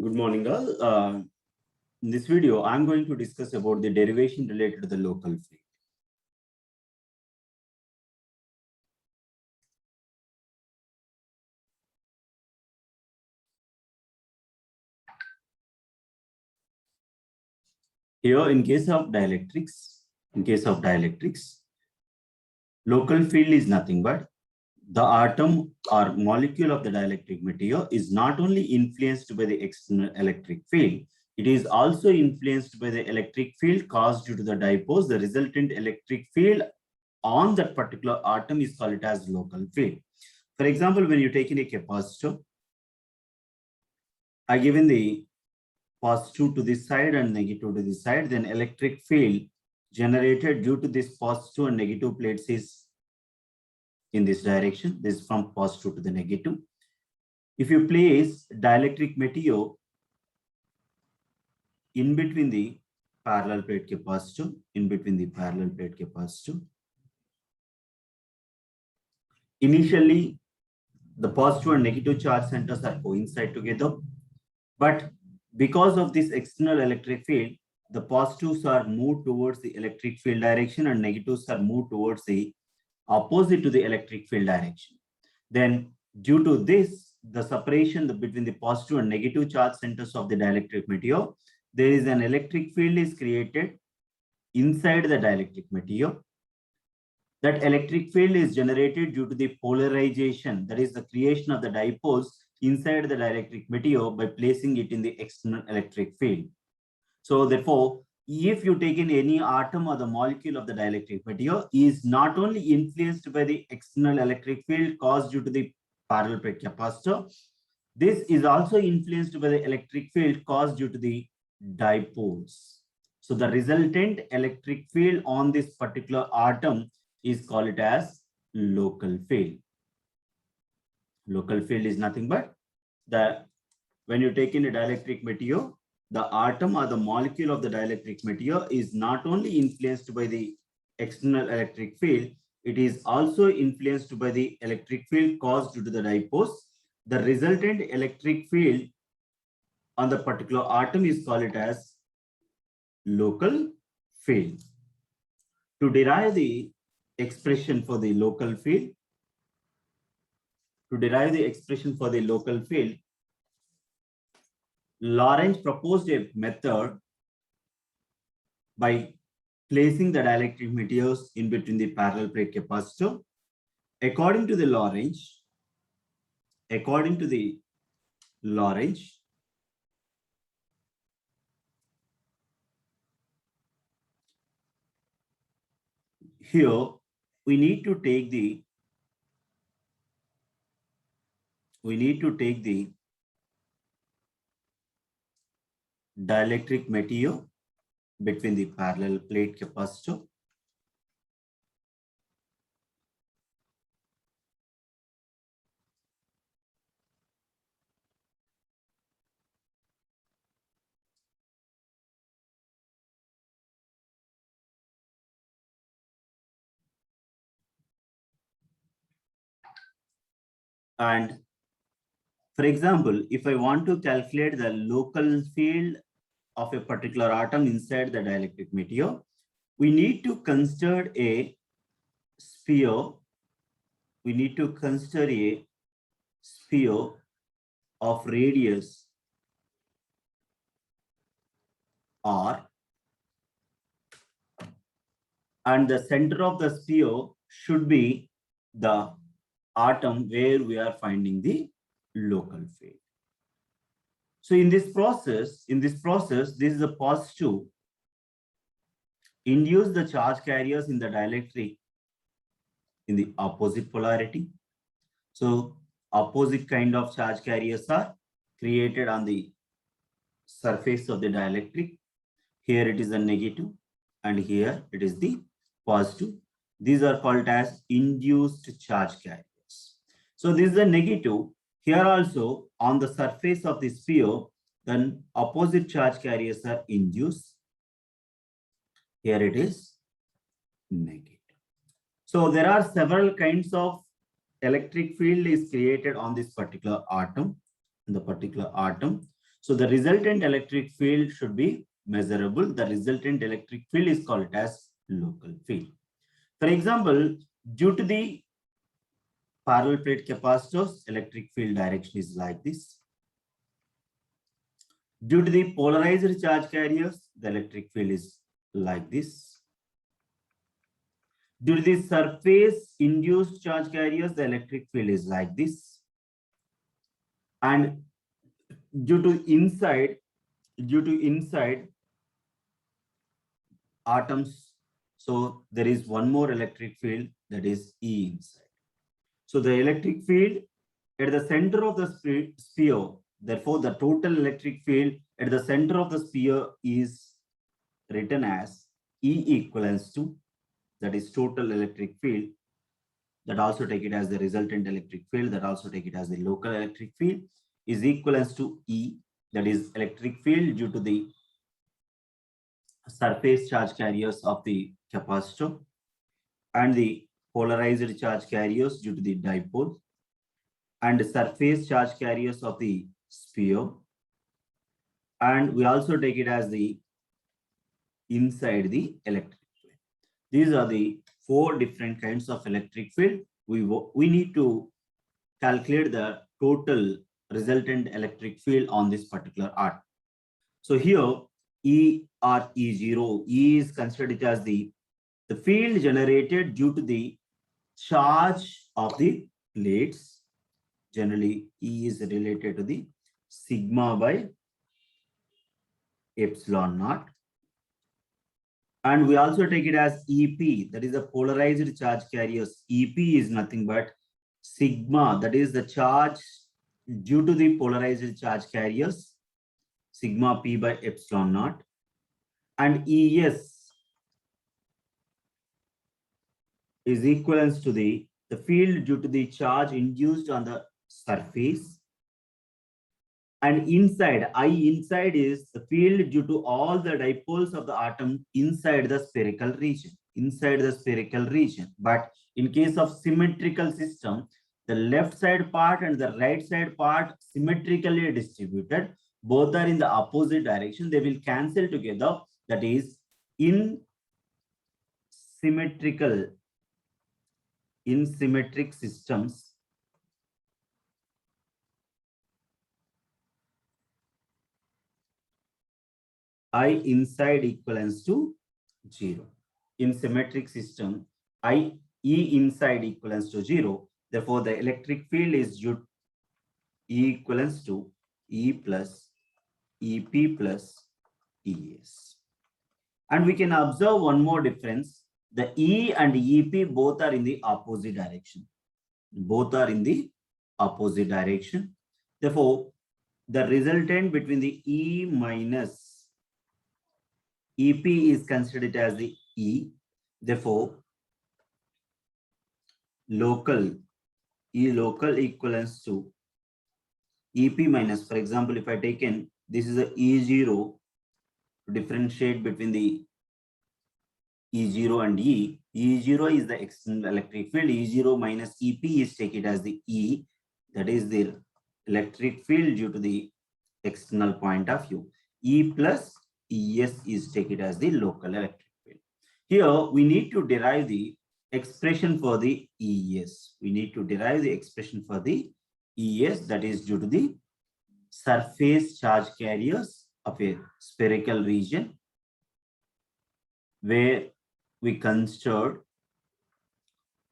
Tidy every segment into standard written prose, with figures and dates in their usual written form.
Good morning, all. In this video, I'm going to discuss about the derivation related to the local field. Here, in case of dielectrics, local field is nothing but the atom or molecule of the dielectric material is not only influenced by the external electric field, it is also influenced by the electric field caused due to the dipose. The resultant electric field on that particular atom is called as local field. For example, when you take in a capacitor, I given the positive to this side and negative to this side, then electric field generated due to this positive and negative plates is in this direction. This is from positive to the negative. If you place dielectric material in between the parallel plate capacitor, initially the positive and negative charge centers are coincide together, but because of this external electric field, the positives are moved towards the electric field direction and negatives are moved towards the opposite to the electric field direction. Then due to this, the separation between the positive and negative charge centers of the dielectric material, there is an electric field is created inside the dielectric material. That electric field is generated due to the polarization, that is the creation of the dipose inside the dielectric material by placing it in the external electric field. So therefore, if you take in any atom or the molecule of the dielectric material is not only influenced by the external electric field caused due to the parallel plate capacitor, this is also influenced by the electric field caused due to the dipose. So the resultant electric field on this particular atom is called as local field. Local field is nothing but when you take in a dielectric material, the atom or the molecule of the dielectric material is not only influenced by the external electric field, it is also influenced by the electric field caused due to the dipose. The resultant electric field on the particular atom is called as local field. To derive the expression for the local field, Lorentz proposed a method by placing the dielectric materials in between the parallel plate capacitor. According to Lorentz, here we need to take the dielectric material between the parallel plate capacitor and for example, if I want to calculate the local field of a particular atom inside the dielectric material, we need to consider a sphere. Of radius r, and the center of the sphere should be the atom where we are finding the local field. So in this process, this is a positive. Induce the charge carriers in the dielectric in the opposite polarity. So opposite kind of charge carriers are created on the surface of the dielectric. Here it is a negative and here it is the positive. These are called as induced charge carriers. So this is a negative. Here also on the surface of the sphere, then opposite charge carriers are induced. Here it is negative. So there are several kinds of electric field is created on this particular atom, So the resultant electric field should be measurable. The resultant electric field is called as local field. For example, due to the parallel plate capacitors, electric field direction is like this. Due to the polarized charge carriers, the electric field is like this. Due to the surface induced charge carriers, the electric field is like this. And due to inside atoms, so there is one more electric field, that is E inside. So the electric field at the center of the sphere, therefore the total electric field at the center of the sphere is written as E equivalents to, that is total electric field, that also take it as the resultant electric field, that also take it as the local electric field, is equivalents to E, that is electric field due to the surface charge carriers of the capacitor and the polarized charge carriers due to the dipole and surface charge carriers of the sphere. And we also take it as the inside the electric field. These are the 4 different kinds of electric field. We need to calculate the total resultant electric field on this particular atom. So here E or E0, E is considered as the field generated due to the charge of the plates. Generally, E is related to the sigma by epsilon naught. And we also take it as EP, that is the polarized charge carriers. EP is nothing but sigma, that is the charge due to the polarized charge carriers, sigma P by epsilon naught. And ES is equivalent to the field due to the charge induced on the surface. And inside, I inside is the field due to all the dipoles of the atom inside the spherical region, But in case of symmetrical system, the left side part and the right side part symmetrically distributed. Both are in the opposite direction. They will cancel together. That is in symmetric systems, I inside equivalents to 0. In symmetric system, E inside equivalents to 0. Therefore, the electric field is E equivalents to E plus EP plus ES. And we can observe one more difference. The E and EP both are in the opposite direction. Therefore, the resultant between the E minus EP is considered as the E. Therefore, local equivalents to EP minus. For example, if I taken this is a E0, differentiate between the E0 and E. E0 is the external electric field. E0 minus EP is take it as the E, that is the electric field due to the external point of view. E plus ES is take it as the local electric field. Here we need to derive the expression for the ES. That is due to the surface charge carriers of a spherical region where we considered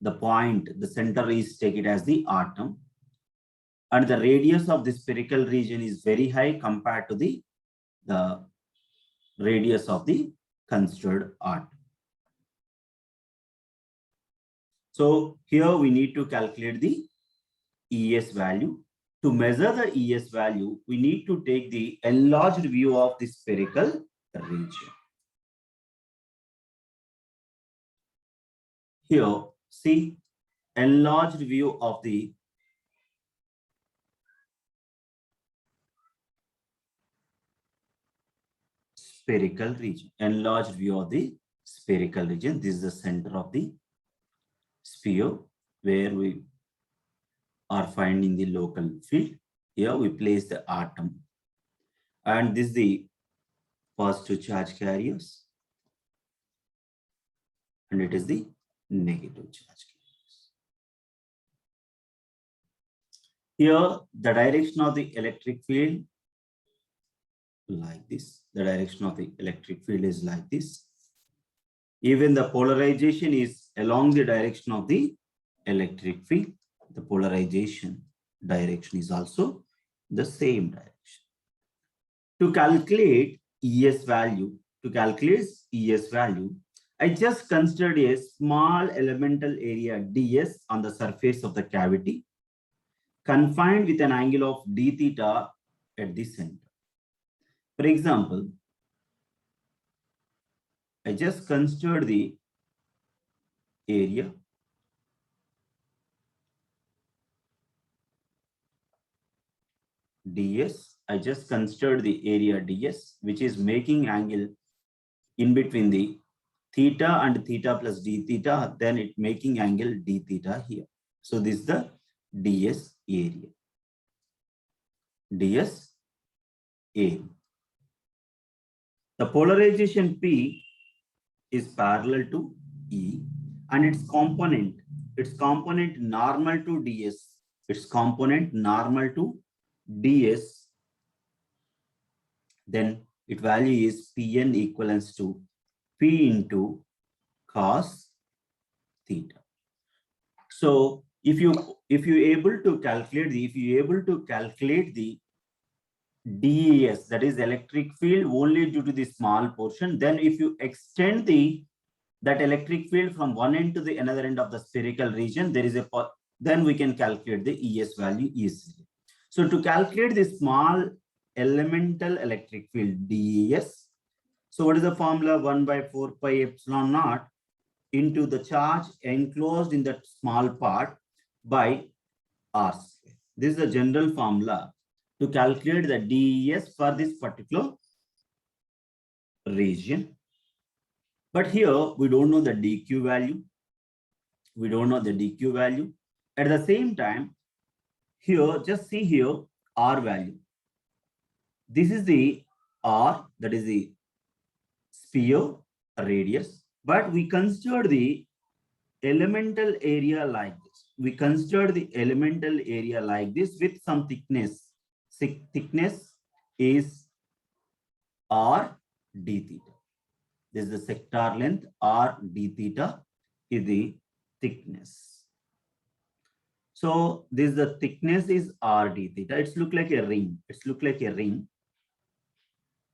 the point, the center is take it as the atom, and the radius of the spherical region is very high compared to the radius of the considered atom. So here we need to calculate the ES value. To measure the ES value, we need to take the enlarged view of the spherical region. Here, see, enlarged view of the spherical region. Enlarged view of the spherical region. This is the center of the sphere where we are finding the local field. Here we place the atom. and this is the positive charge carriers, and it is the negative charge carriers. Here, the direction of the electric field like this. The direction of the electric field is like this. Even the polarization is along the direction of the electric field. The polarization direction is also the same direction. To calculate ES value, I just considered a small elemental area ds on the surface of the cavity, confined with an angle of d theta at the center. For example, I just considered the area ds. I just considered the area ds, which is making angle in between the theta and theta plus d theta, then it making angle d theta here. So this is the ds area. ds area. The polarization P is parallel to E, and its component normal to ds. Its component normal to ds. Then its value is Pn equivalents to P into cos theta. So if you able to calculate the DES, that is electric field, only due to the small portion, then if you extend that electric field from one end to the another end of the spherical region, then we can calculate the ES value easily. So to calculate the small elemental electric field DES, so what is the formula? 1 by 4 pi epsilon naught into the charge enclosed in that small part by R square. This is the general formula to calculate the DES for this particular region. But here we don't know the DQ value. At the same time, here, just see here, R value. This is the R, that is the sphere radius, but we consider the elemental area like this. With some thickness. Thickness is R d theta. This is the sector length. R d theta is the thickness. So this is the thickness is R d theta. It's look like a ring.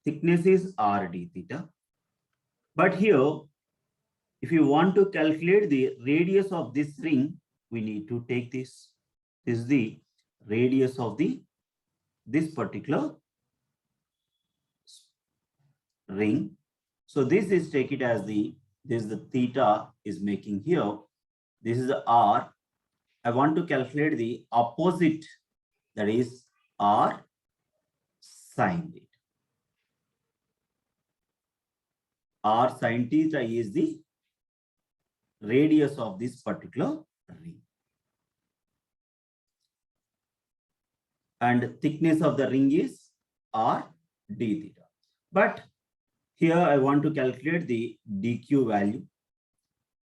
Thickness is R d theta. But here, if you want to calculate the radius of this ring, we need to take this. This is the radius of this particular ring. So this is take it as this is the theta is making here. This is the R. I want to calculate the opposite, that is R sin theta. R sin theta is the radius of this particular ring. And thickness of the ring is R d theta. But here I want to calculate the dq value.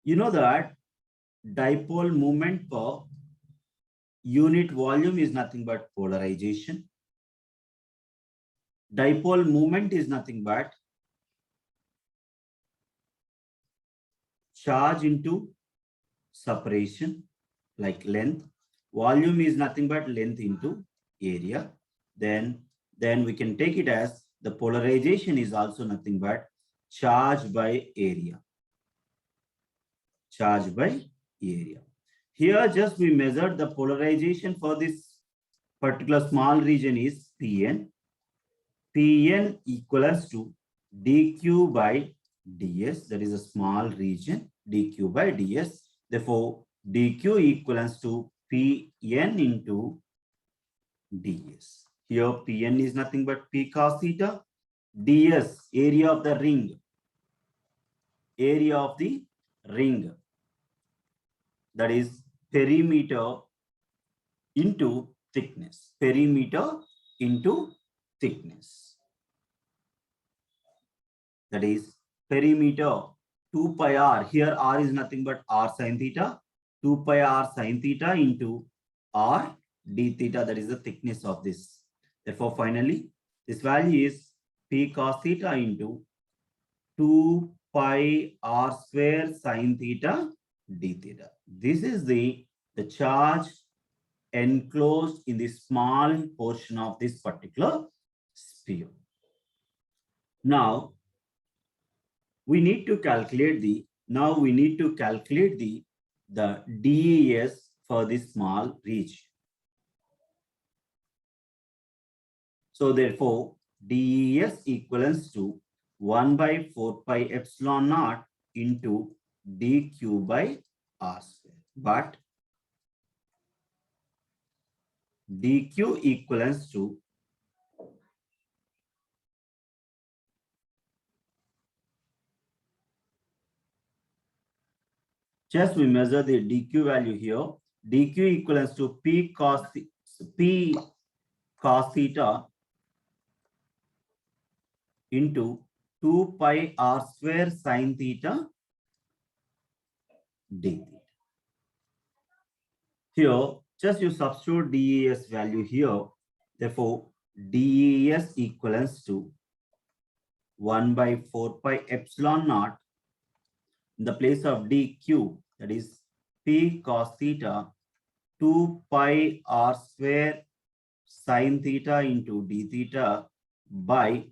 You know that dipole moment per unit volume is nothing but polarization. Dipole moment is nothing but charge into separation, like length. Volume is nothing but length into area. Then we can take it as the polarization is also nothing but charge by area. Here just we measured the polarization for this particular small region is Pn. Pn equals to dq by ds, that is a small region, dq by ds. Therefore, dq equals to Pn into ds. Here Pn is nothing but P cos theta. ds, area of the ring. That is perimeter into thickness. that is perimeter 2 pi r. Here r is nothing but r sin theta. 2 pi r sin theta into r d theta, that is the thickness of this. Therefore, finally, this value is p cos theta into 2 pi r square sin theta d theta. This is the charge enclosed in the small portion of this particular sphere. Now, we need to calculate the DES for this small region. So therefore, DES equals to 1 by 4 pi epsilon naught into dq by r square. But dq equals to just we measure the dq value here. dq equals to p cos theta into 2 pi r square sin theta d theta. Here, just you substitute DES value here. Therefore, DES equals to 1 by 4 pi epsilon naught in the place of dq, that is p cos theta 2 pi r square sin theta into d theta by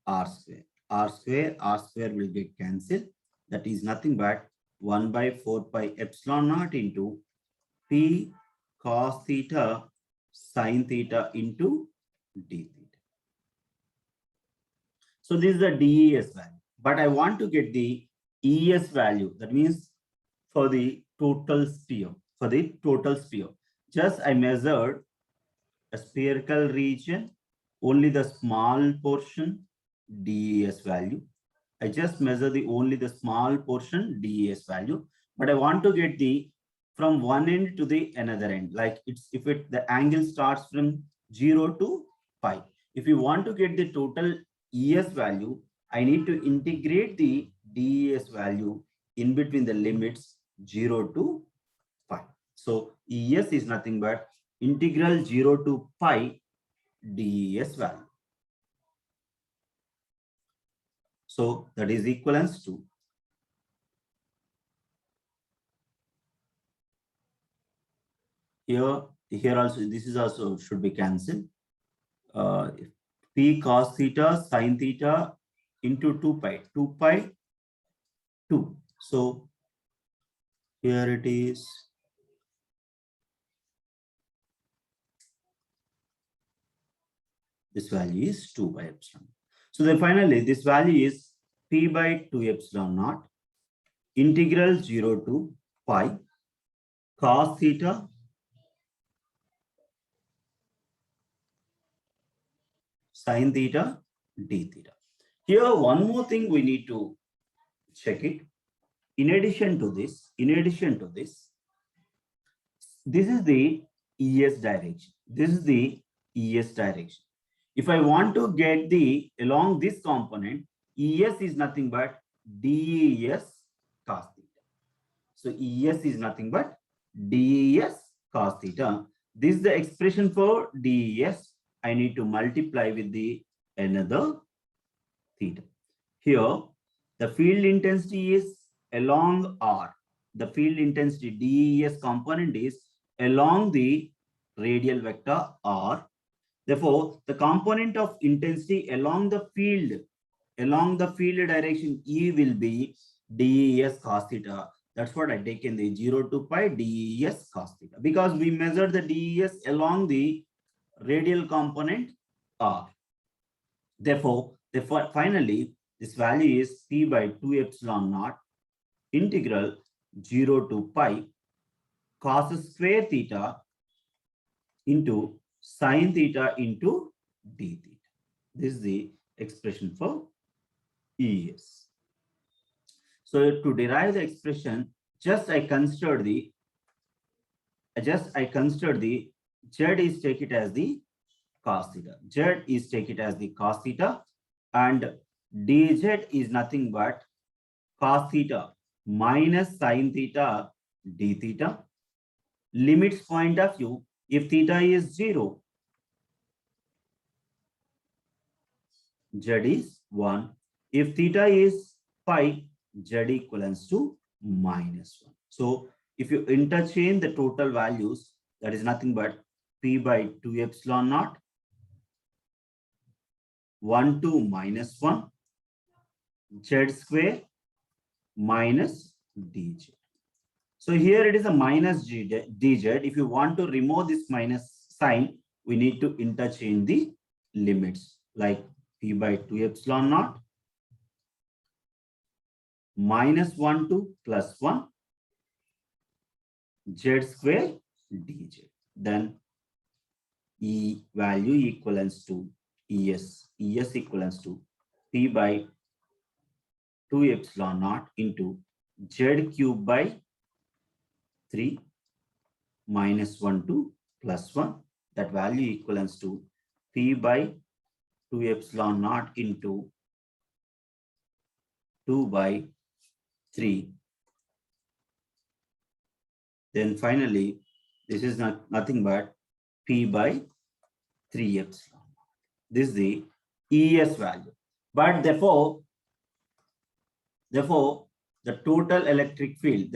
r square. R square will get cancelled. That is nothing but 1 by 4 pi epsilon naught into p cos theta sin theta into d theta. So this is the DES value, but I want to get the ES value. That means for the total sphere. Just I measured a spherical region, only the small portion DES value. I just measure only the small portion DES value, but I want to get the from one end to the another end. Like the angle starts from 0 to pi. If you want to get the total ES value, I need to integrate the DES value in between the limits 0 to pi. So ES is nothing but integral 0 to pi DES value. So that is equivalence to here also, this is also should be cancelled. P cos theta sin theta into 2 pi 2. So here it is. This value is 2 by epsilon. So then finally, this value is p by 2 epsilon naught integral 0 to pi cos theta sin theta d theta. Here, one more thing we need to check it. In addition to this, this is the ES direction. If I want to get along this component, ES is nothing but DES cos theta. So ES is nothing but DES cos theta. This is the expression for DES. I need to multiply with another theta. Here, the field intensity is along R. The field intensity DES component is along the radial vector R. Therefore, the component of intensity along the field direction E will be DES cos theta. That's what I take in the 0 to pi DES cos theta, because we measure the DES along the radial component R. Therefore, finally, this value is p by 2 epsilon naught integral 0 to pi cos square theta into sin theta into d theta. This is the expression for ES. So to derive the expression, I consider the Z is take it as the cos theta. And dz is nothing but cos theta minus sin theta d theta. Limits point of view, if theta is 0, z is 1. If theta is pi, z equals to minus 1. So if you interchange the total values, that is nothing but p by 2 epsilon naught, 1 to minus 1, z square minus dz. So here it is a minus dz. If you want to remove this minus sign, we need to interchange the limits, like p by 2 epsilon naught minus 1 to plus 1 z square dz. Then E value equivalents to ES equivalents to p by 2 epsilon naught into z cube by 3 minus 1 to plus 1. That value equivalents to p by 2 epsilon naught into 2 by 3. Then finally, this is nothing but p by 3 epsilon. This is the ES value. But therefore, the total electric field,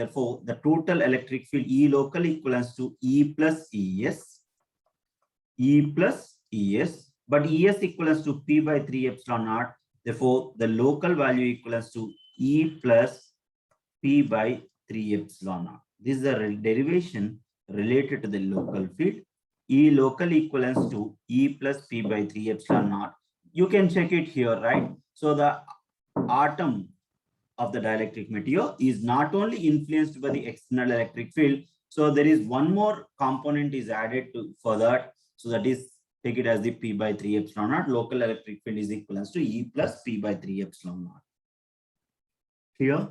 E local equivalents to E plus ES, but ES equals to P by 3 epsilon naught. Therefore, the local value equals to E plus P by 3 epsilon naught. This is a derivation related to the local field. E local equivalents to E plus P by 3 epsilon naught. You can check it here, right? So the atom of the dielectric material is not only influenced by the external electric field. So there is one more component is added to for that. So that is, take it as the P by 3 epsilon naught. Local electric field is equivalent to E plus P by 3 epsilon naught. Clear?